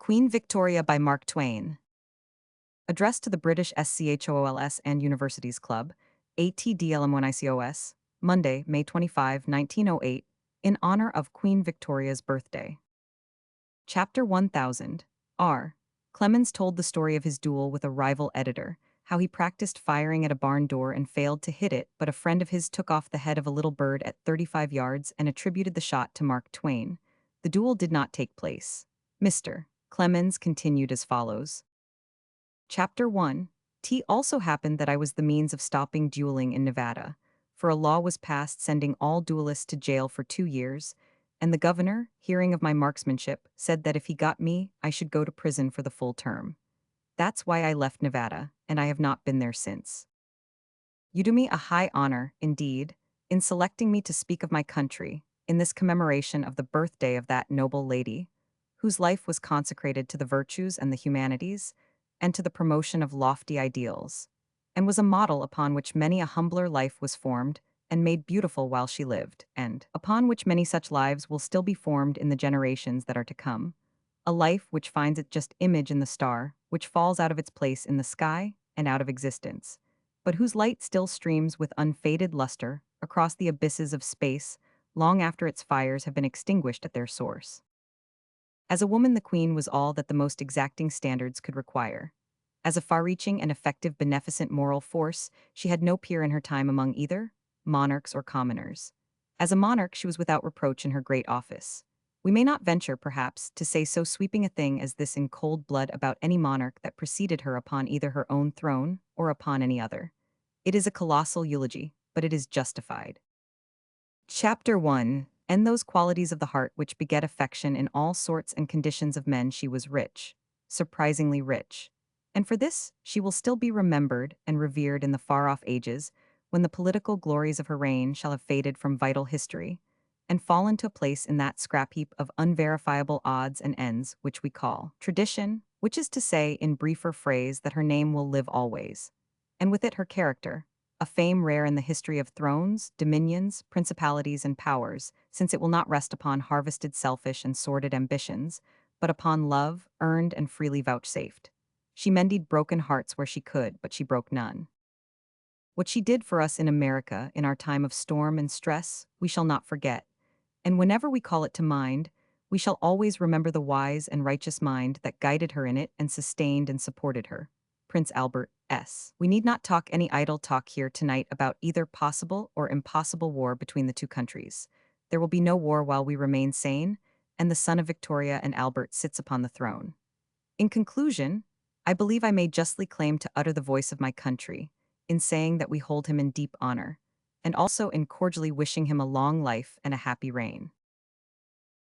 Queen Victoria by Mark Twain. Addressed to the British SCHOOLS and Universities Club, ATDLM1ICOS, Monday, May 25, 1908, in honor of Queen Victoria's birthday. Chapter 1000. R. Clemens told the story of his duel with a rival editor, how he practiced firing at a barn door and failed to hit it, but a friend of his took off the head of a little bird at 35 yards and attributed the shot to Mark Twain. The duel did not take place. Mr. Clemens continued as follows. Chapter 1. T also happened that I was the means of stopping dueling in Nevada, for a law was passed sending all duelists to jail for 2 years, and the governor, hearing of my marksmanship, said that if he got me, I should go to prison for the full term. That's why I left Nevada, and I have not been there since. You do me a high honor, indeed, in selecting me to speak of my country, in this commemoration of the birthday of that noble lady, whose life was consecrated to the virtues and the humanities, and to the promotion of lofty ideals, and was a model upon which many a humbler life was formed and made beautiful while she lived, and upon which many such lives will still be formed in the generations that are to come, a life which finds its just image in the star, which falls out of its place in the sky and out of existence, but whose light still streams with unfaded luster across the abysses of space long after its fires have been extinguished at their source. As a woman, the Queen was all that the most exacting standards could require. As a far-reaching and effective beneficent moral force, she had no peer in her time among either monarchs or commoners. As a monarch, she was without reproach in her great office. We may not venture, perhaps, to say so sweeping a thing as this in cold blood about any monarch that preceded her upon either her own throne or upon any other. It is a colossal eulogy, but it is justified. Chapter 1. And those qualities of the heart which beget affection in all sorts and conditions of men, she was rich, surprisingly rich. And for this she will still be remembered and revered in the far-off ages, when the political glories of her reign shall have faded from vital history, and fallen to a place in that scrap-heap of unverifiable odds and ends which we call tradition, which is to say, in briefer phrase, that her name will live always, and with it her character, a fame rare in the history of thrones, dominions, principalities, and powers, since it will not rest upon harvested selfish and sordid ambitions, but upon love, earned and freely vouchsafed. She mended broken hearts where she could, but she broke none. What she did for us in America in our time of storm and stress, we shall not forget, and whenever we call it to mind, we shall always remember the wise and righteous mind that guided her in it and sustained and supported her. Prince Albert S. We need not talk any idle talk here tonight about either possible or impossible war between the two countries. There will be no war while we remain sane, and the son of Victoria and Albert sits upon the throne. In conclusion, I believe I may justly claim to utter the voice of my country, in saying that we hold him in deep honor, and also in cordially wishing him a long life and a happy reign.